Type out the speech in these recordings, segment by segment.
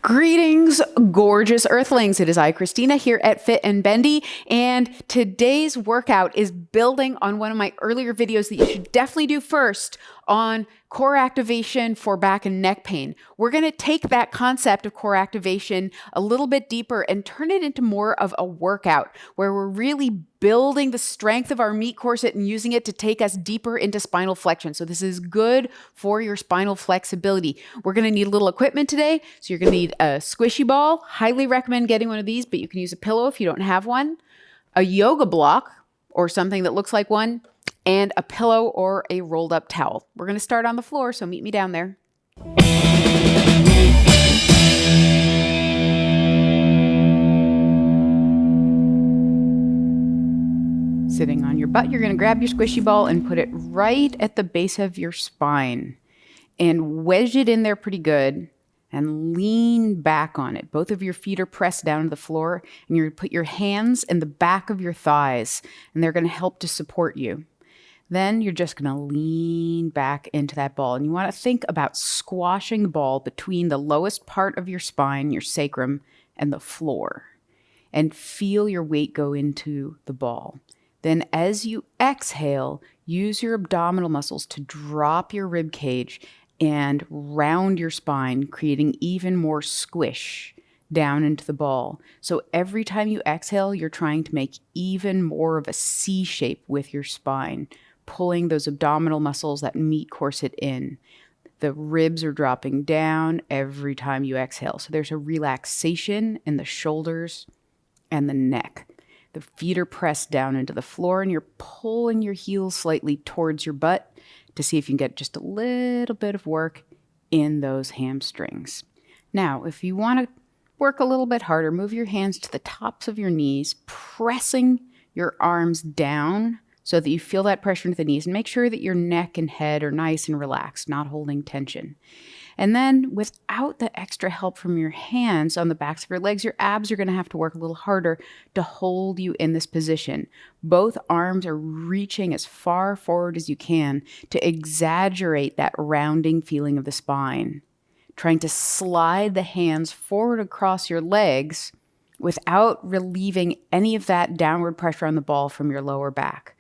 Greetings, gorgeous earthlings. It is I, Christina, here at Fit and Bendy, and today's workout is building on one of my earlier videos that you should definitely do first on core activation for back and neck pain. We're going to take that concept of core activation a little bit deeper and turn it into more of a workout where we're really building the strength of our meat corset and using it to take us deeper into spinal flexion. So this is good for your spinal flexibility. We're going to need a little equipment today. So you're going to need a squishy ball. Highly recommend getting one of these, but you can use a pillow if you don't have one, a yoga block or something that looks like one, and a pillow or a rolled up towel. We're going to start on the floor, so meet me down there. Sitting on your butt, you're going to grab your squishy ball and put it right at the base of your spine and wedge it in there pretty good and lean back on it. Both of your feet are pressed down to the floor, and you're going to put your hands in the back of your thighs, and they're going to help to support you. Then you're just going to lean back into that ball. And you want to think about squashing the ball between the lowest part of your spine, your sacrum, and the floor. And feel your weight go into the ball. Then as you exhale, use your abdominal muscles to drop your rib cage and round your spine, creating even more squish down into the ball. So every time you exhale, you're trying to make even more of a C shape with your spine, pulling those abdominal muscles, that meat corset in. The ribs are dropping down every time you exhale. So there's a relaxation in the shoulders and the neck. The feet are pressed down into the floor, and you're pulling your heels slightly towards your butt to see if you can get just a little bit of work in those hamstrings. Now, if you want to work a little bit harder, move your hands to the tops of your knees, pressing your arms down so that you feel that pressure into the knees, and make sure that your neck and head are nice and relaxed, not holding tension. And then without the extra help from your hands on the backs of your legs, your abs are going to have to work a little harder to hold you in this position. Both arms are reaching as far forward as you can to exaggerate that rounding feeling of the spine. Trying to slide the hands forward across your legs without relieving any of that downward pressure on the ball from your lower back.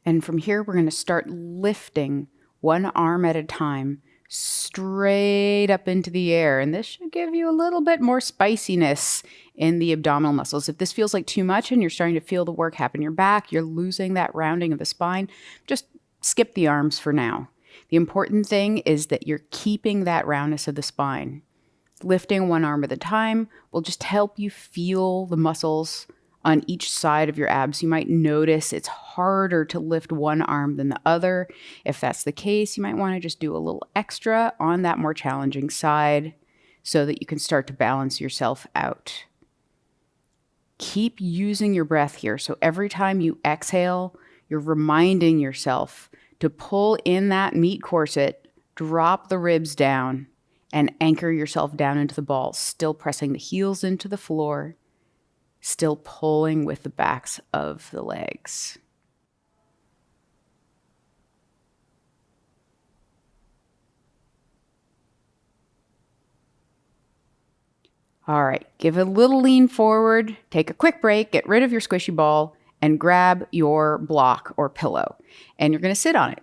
And from here, we're going to start lifting one arm at a time straight up into the air. And this should give you a little bit more spiciness in the abdominal muscles. If this feels like too much and you're starting to feel the work happen in your back, you're losing that rounding of the spine, just skip the arms for now. The important thing is that you're keeping that roundness of the spine. Lifting one arm at a time will just help you feel the muscles on each side of your abs. You might notice it's harder to lift one arm than the other. If that's the case, you might want to just do a little extra on that more challenging side so that you can start to balance yourself out. Keep using your breath here. So every time you exhale, you're reminding yourself to pull in that meat corset, drop the ribs down, and anchor yourself down into the ball, still pressing the heels into the floor, still pulling with the backs of the legs. All right, give a little lean forward, take a quick break, get rid of your squishy ball, and grab your block or pillow. And you're going to sit on it.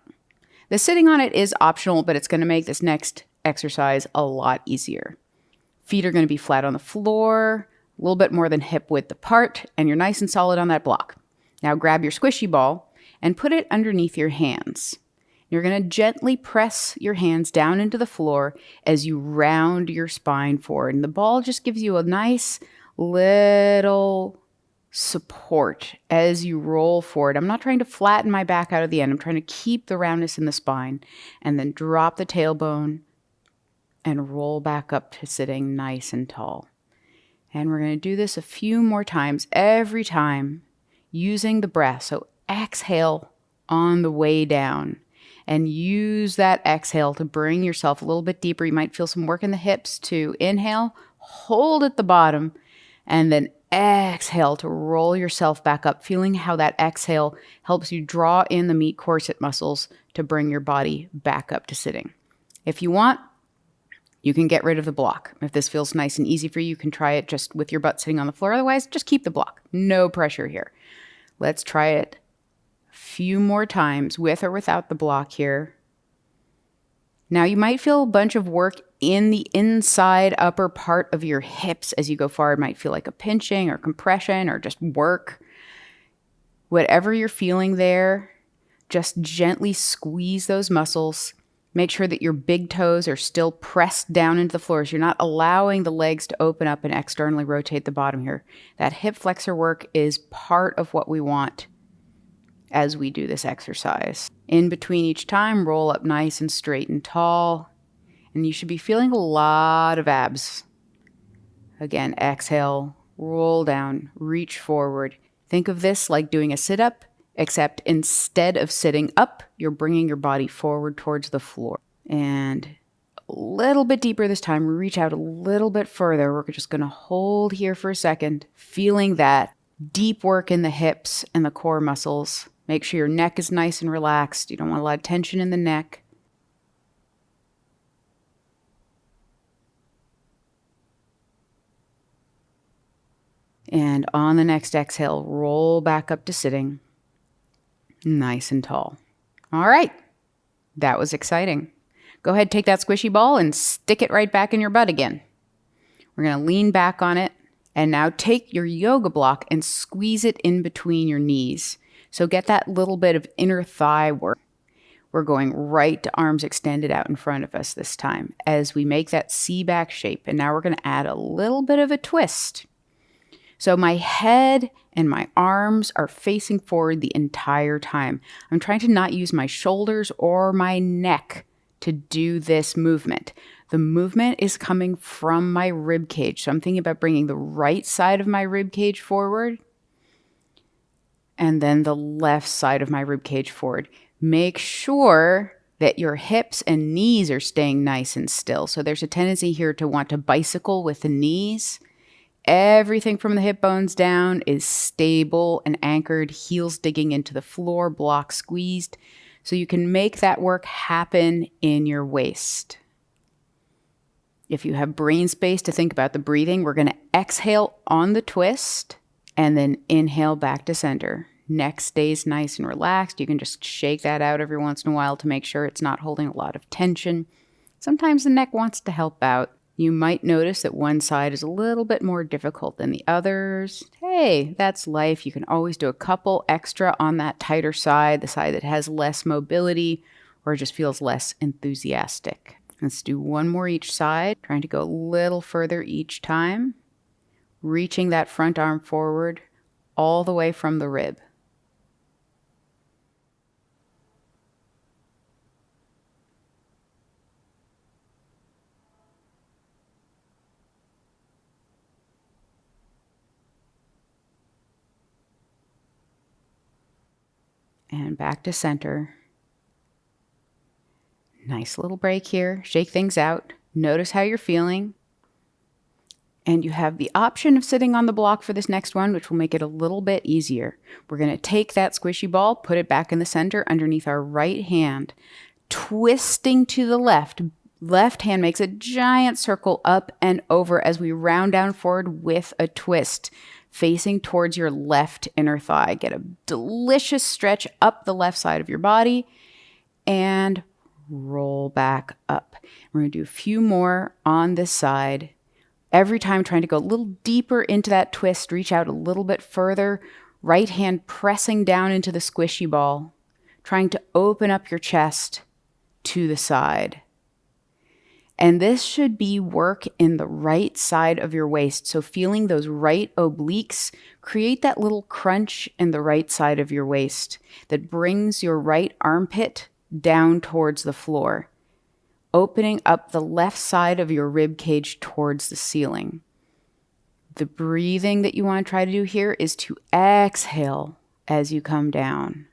The sitting on it is optional, but it's going to make this next exercise a lot easier. Feet are going to be flat on the floor, a little bit more than hip width apart, and you're nice and solid on that block. Now grab your squishy ball and put it underneath your hands. You're going to gently press your hands down into the floor as you round your spine forward. And the ball just gives you a nice little support as you roll forward. I'm not trying to flatten my back out of the end. I'm trying to keep the roundness in the spine, and then drop the tailbone and roll back up to sitting nice and tall. And we're going to do this a few more times, every time using the breath. So exhale on the way down and use that exhale to bring yourself a little bit deeper. You might feel some work in the hips to inhale, hold at the bottom, and then exhale to roll yourself back up, feeling how that exhale helps you draw in the meat corset muscles to bring your body back up to sitting. If you want, you can get rid of the block. If this feels nice and easy for you, you can try it just with your butt sitting on the floor. Otherwise, just keep the block. No pressure here. Let's try it a few more times with or without the block here. Now you might feel a bunch of work in the inside upper part of your hips as you go forward. It might feel like a pinching or compression or just work. Whatever you're feeling there, just gently squeeze those muscles. Make sure that your big toes are still pressed down into the floor, so you're not allowing the legs to open up and externally rotate the bottom here. That hip flexor work is part of what we want as we do this exercise. In between each time, roll up nice and straight and tall, and you should be feeling a lot of abs. Again, exhale, roll down, reach forward. Think of this like doing a sit-up, except instead of sitting up, you're bringing your body forward towards the floor. And a little bit deeper this time, reach out a little bit further. We're just going to hold here for a second, feeling that deep work in the hips and the core muscles. Make sure your neck is nice and relaxed. You don't want a lot of tension in the neck. And on the next exhale, roll back up to sitting. Nice and tall. All right. That was exciting. Go ahead, take that squishy ball and stick it right back in your butt again. We're going to lean back on it. And now take your yoga block and squeeze it in between your knees. So get that little bit of inner thigh work. We're going right to arms extended out in front of us this time as we make that C-back shape. And now we're going to add a little bit of a twist. So my head and my arms are facing forward the entire time. I'm trying to not use my shoulders or my neck to do this movement. The movement is coming from my rib cage. So I'm thinking about bringing the right side of my rib cage forward and then the left side of my rib cage forward. Make sure that your hips and knees are staying nice and still. So there's a tendency here to want to bicycle with the knees. Everything from the hip bones down is stable and anchored, heels digging into the floor, block squeezed. So you can make that work happen in your waist. If you have brain space to think about the breathing, we're going to exhale on the twist and then inhale back to center. Neck stays nice and relaxed. You can just shake that out every once in a while to make sure it's not holding a lot of tension. Sometimes the neck wants to help out. You might notice that one side is a little bit more difficult than the others. Hey, that's life. You can always do a couple extra on that tighter side, the side that has less mobility or just feels less enthusiastic. Let's do one more each side, trying to go a little further each time, reaching that front arm forward all the way from the rib. And back to center. Nice little break here. Shake things out. Notice how you're feeling. And you have the option of sitting on the block for this next one, which will make it a little bit easier. We're going to take that squishy ball, put it back in the center underneath our right hand, twisting to the left. Left hand makes a giant circle up and over as we round down forward with a twist, facing towards your left inner thigh. Get a delicious stretch up the left side of your body and roll back up. We're going to do a few more on this side. Every time trying to go a little deeper into that twist, reach out a little bit further. Right hand pressing down into the squishy ball, trying to open up your chest to the side. And this should be work in the right side of your waist. So feeling those right obliques, create that little crunch in the right side of your waist that brings your right armpit down towards the floor, opening up the left side of your rib cage towards the ceiling. The breathing that you want to try to do here is to exhale as you come down.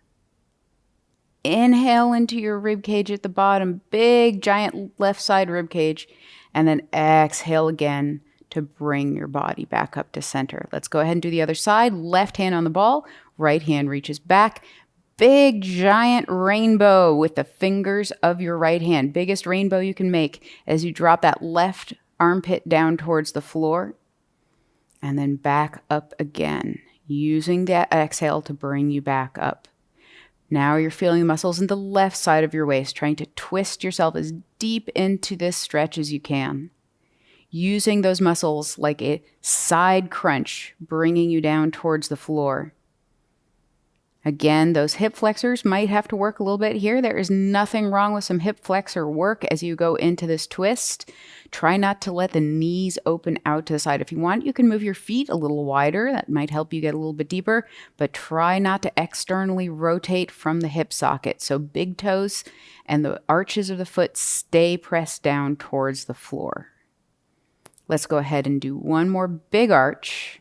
Inhale into your rib cage at the bottom, big giant left side rib cage, and then exhale again to bring your body back up to center. Let's go ahead and do the other side. Left hand on the ball, right hand reaches back, big giant rainbow with the fingers of your right hand. Biggest rainbow you can make as you drop that left armpit down towards the floor and then back up again, using that exhale to bring you back up. Now you're feeling the muscles in the left side of your waist, trying to twist yourself as deep into this stretch as you can. Using those muscles like a side crunch, bringing you down towards the floor. Again, those hip flexors might have to work a little bit here. There is nothing wrong with some hip flexor work as you go into this twist. Try not to let the knees open out to the side. If you want, you can move your feet a little wider. That might help you get a little bit deeper, but try not to externally rotate from the hip socket. So big toes and the arches of the foot stay pressed down towards the floor. Let's go ahead and do one more big arch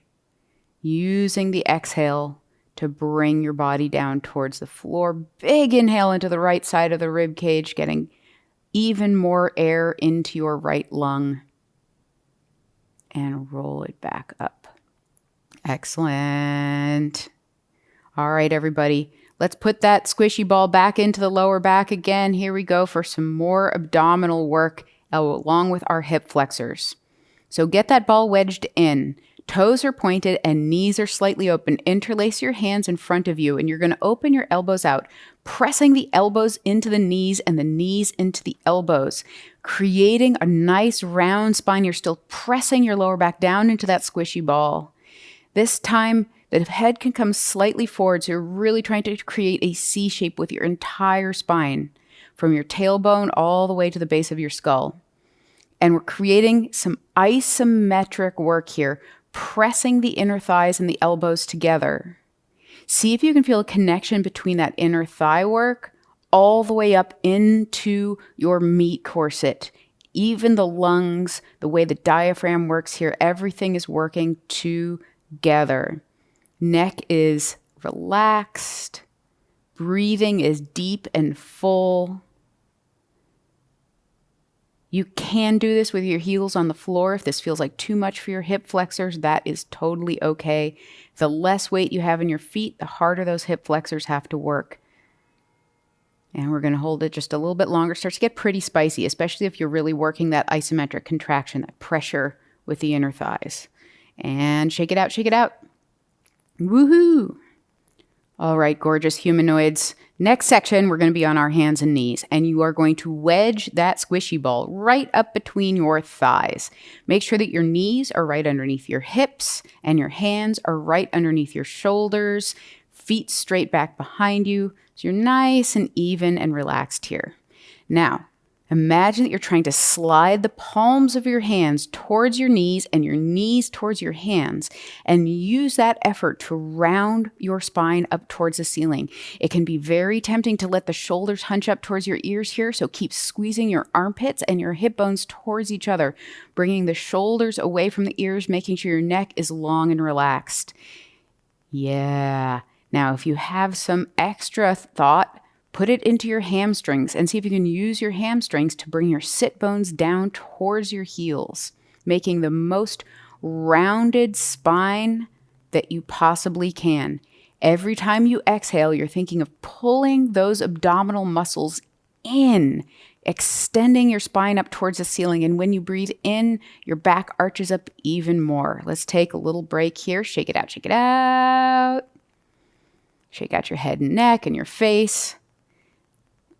using the exhale to bring your body down towards the floor. Big inhale into the right side of the rib cage, getting even more air into your right lung. And roll it back up. Excellent. All right, everybody. Let's put that squishy ball back into the lower back again. Here we go for some more abdominal work along with our hip flexors. So get that ball wedged in. Toes are pointed and knees are slightly open. Interlace your hands in front of you and you're going to open your elbows out, pressing the elbows into the knees and the knees into the elbows, creating a nice round spine. You're still pressing your lower back down into that squishy ball. This time, the head can come slightly forward, so you're really trying to create a C shape with your entire spine, from your tailbone all the way to the base of your skull. And we're creating some isometric work here, pressing the inner thighs and the elbows together. See if you can feel a connection between that inner thigh work all the way up into your meat corset. Even the lungs, the way the diaphragm works here, everything is working together. Neck is relaxed. Breathing is deep and full. You can do this with your heels on the floor. If this feels like too much for your hip flexors, that is totally okay. The less weight you have in your feet, the harder those hip flexors have to work. And we're going to hold it just a little bit longer. It starts to get pretty spicy, especially if you're really working that isometric contraction, that pressure with the inner thighs. And shake it out, shake it out. Woohoo! All right, gorgeous humanoids. Next section, we're going to be on our hands and knees, and you are going to wedge that squishy ball right up between your thighs. Make sure that your knees are right underneath your hips and your hands are right underneath your shoulders, feet straight back behind you, so you're nice and even and relaxed here. Now, imagine that you're trying to slide the palms of your hands towards your knees and your knees towards your hands, and use that effort to round your spine up towards the ceiling. It can be very tempting to let the shoulders hunch up towards your ears here, so keep squeezing your armpits and your hip bones towards each other, bringing the shoulders away from the ears, making sure your neck is long and relaxed. Yeah. Now, if you have some extra thought, put it into your hamstrings and see if you can use your hamstrings to bring your sit bones down towards your heels, making the most rounded spine that you possibly can. Every time you exhale, you're thinking of pulling those abdominal muscles in, extending your spine up towards the ceiling. And when you breathe in, your back arches up even more. Let's take a little break here. Shake it out, shake it out. Shake out your head and neck and your face.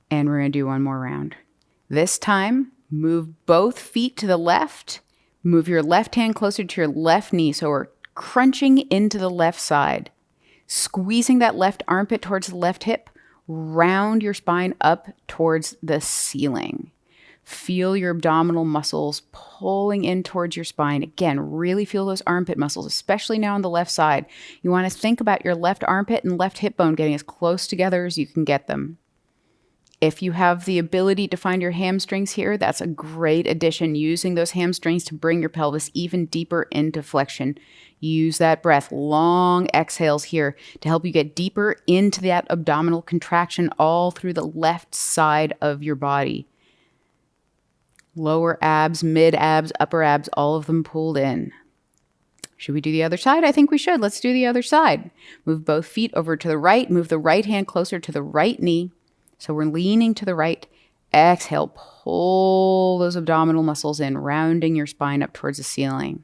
And we're going to do one more round. This time, move both feet to the left. Move your left hand closer to your left knee. So we're crunching into the left side. Squeezing that left armpit towards the left hip. Round your spine up towards the ceiling. Feel your abdominal muscles pulling in towards your spine. Again, really feel those armpit muscles, especially now on the left side. You want to think about your left armpit and left hip bone getting as close together as you can get them. If you have the ability to find your hamstrings here, that's a great addition, using those hamstrings to bring your pelvis even deeper into flexion. Use that breath, long exhales here to help you get deeper into that abdominal contraction all through the left side of your body. Lower abs, mid abs, upper abs, all of them pulled in. Should we do the other side? I think we should. Let's do the other side. Move both feet over to the right. Move the right hand closer to the right knee. So we're leaning to the right. Exhale, pull those abdominal muscles in, rounding your spine up towards the ceiling.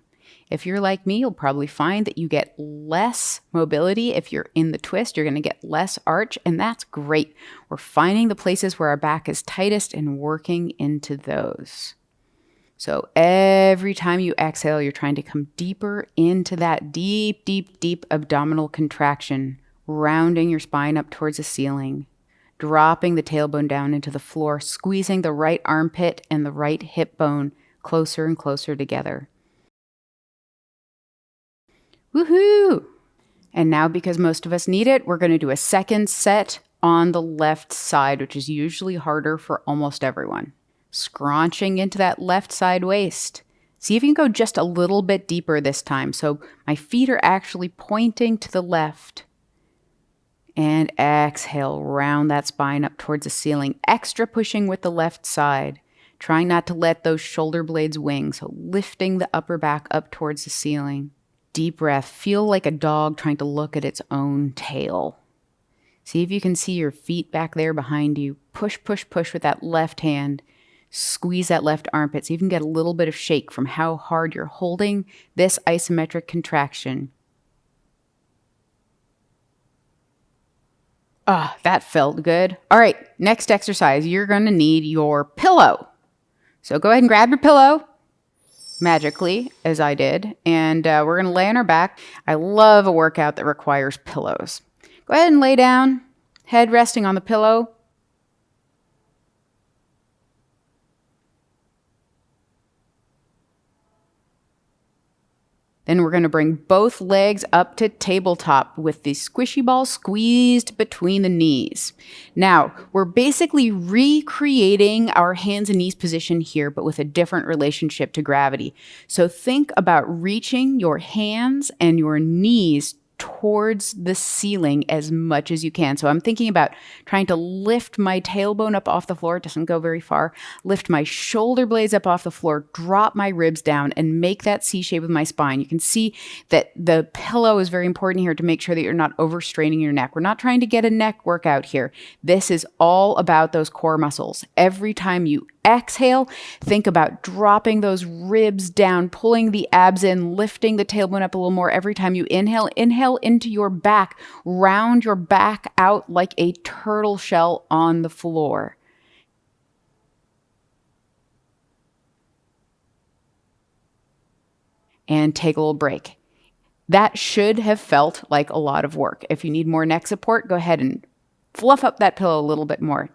If you're like me, you'll probably find that you get less mobility. If you're in the twist, you're going to get less arch, and that's great. We're finding the places where our back is tightest and working into those. So every time you exhale, you're trying to come deeper into that deep, deep, deep abdominal contraction, rounding your spine up towards the ceiling, dropping the tailbone down into the floor, squeezing the right armpit and the right hip bone closer and closer together. Woohoo! And now, because most of us need it, we're going to do a second set on the left side, which is usually harder for almost everyone. Scrunching into that left side waist. See if you can go just a little bit deeper this time. So my feet are actually pointing to the left. And exhale, round that spine up towards the ceiling. Extra pushing with the left side. Trying not to let those shoulder blades wing. So lifting the upper back up towards the ceiling. Deep breath. Feel like a dog trying to look at its own tail. See if you can see your feet back there behind you. Push, push, push with that left hand. Squeeze that left armpit so you can get a little bit of shake from how hard you're holding this isometric contraction. That felt good. All right, next exercise, you're going to need your pillow. So go ahead and grab your pillow, magically, as I did, and we're going to lay on our back. I love a workout that requires pillows. Go ahead and lay down, head resting on the pillow. Then we're going to bring both legs up to tabletop with the squishy ball squeezed between the knees. Now, we're basically recreating our hands and knees position here, but with a different relationship to gravity. So think about reaching your hands and your knees towards the ceiling as much as you can. So I'm thinking about trying to lift my tailbone up off the floor. It doesn't go very far. Lift my shoulder blades up off the floor, drop my ribs down, and make that C shape with my spine. You can see that the pillow is very important here to make sure that you're not overstraining your neck. We're not trying to get a neck workout here. This is all about those core muscles. Every time you exhale, think about dropping those ribs down, pulling the abs in, lifting the tailbone up a little more. Every time you inhale, inhale into your back, round your back out like a turtle shell on the floor. And take a little break. That should have felt like a lot of work. If you need more neck support, go ahead and fluff up that pillow a little bit more.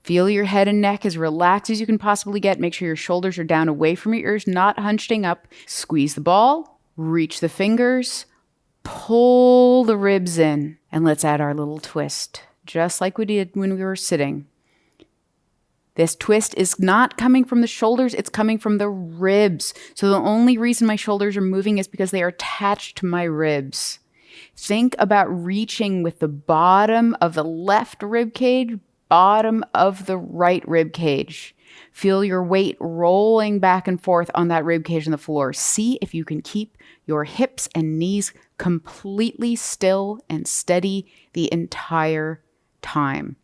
Feel your head and neck as relaxed as you can possibly get. Make sure your shoulders are down away from your ears, not hunching up. Squeeze the ball, reach the fingers, pull the ribs in, and let's add our little twist, just like we did when we were sitting. This twist is not coming from the shoulders, it's coming from the ribs. So the only reason my shoulders are moving is because they are attached to my ribs. Think about reaching with the bottom of the left rib cage, bottom of the right rib cage. Feel your weight rolling back and forth on that rib cage on the floor. See if you can keep your hips and knees completely still and steady the entire time.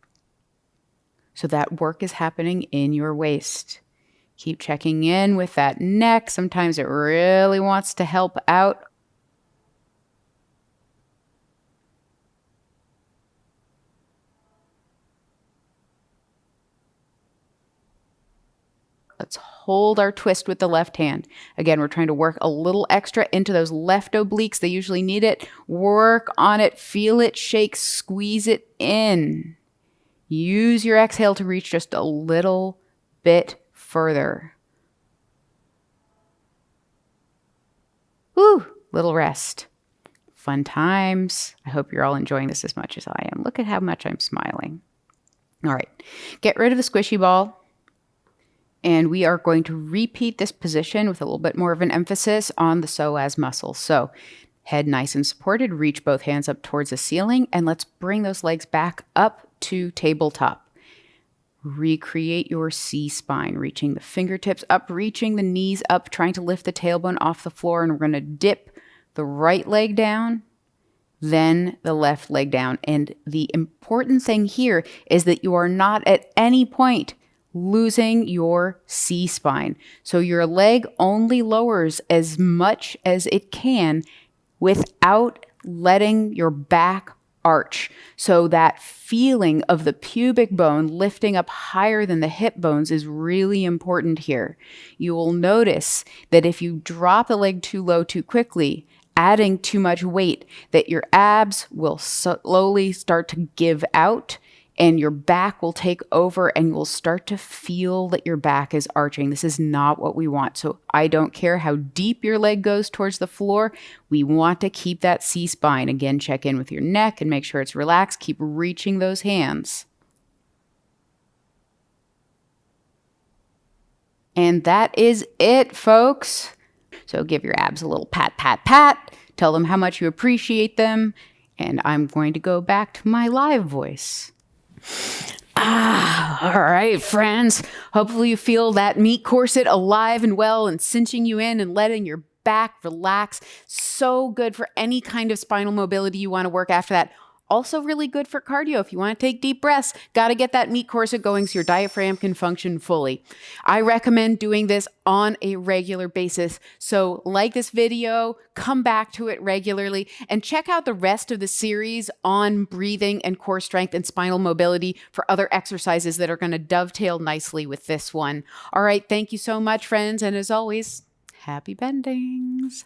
So that work is happening in your waist. Keep checking in with that neck. Sometimes it really wants to help out. Let's hold our twist with the left hand. Again, we're trying to work a little extra into those left obliques. They usually need it. Work on it. Feel it shake. Squeeze it in. Use your exhale to reach just a little bit further. Woo! Little rest. Fun times. I hope you're all enjoying this as much as I am. Look at how much I'm smiling. All right. Get rid of the squishy ball. And we are going to repeat this position with a little bit more of an emphasis on the psoas muscle. So head nice and supported, reach both hands up towards the ceiling, and let's bring those legs back up to tabletop. Recreate your C spine, reaching the fingertips up, reaching the knees up, trying to lift the tailbone off the floor, and we're going to dip the right leg down, then the left leg down. And the important thing here is that you are not at any point losing your C-spine. So your leg only lowers as much as it can without letting your back arch. So that feeling of the pubic bone lifting up higher than the hip bones is really important here. You will notice that if you drop the leg too low too quickly, adding too much weight, that your abs will slowly start to give out and your back will take over and you'll start to feel that your back is arching. This is not what we want. So I don't care how deep your leg goes towards the floor. We want to keep that C-spine. Again, check in with your neck and make sure it's relaxed. Keep reaching those hands. And that is it, folks. So give your abs a little pat, pat, pat. Tell them how much you appreciate them. And I'm going to go back to my live voice. All right, friends. Hopefully you feel that meat corset alive and well and cinching you in and letting your back relax. So good for any kind of spinal mobility you want to work after that. Also really good for cardio. If you want to take deep breaths, got to get that meat corset going so your diaphragm can function fully. I recommend doing this on a regular basis. So like this video, come back to it regularly, and check out the rest of the series on breathing and core strength and spinal mobility for other exercises that are going to dovetail nicely with this one. All right, thank you so much, friends. And as always, happy bendings.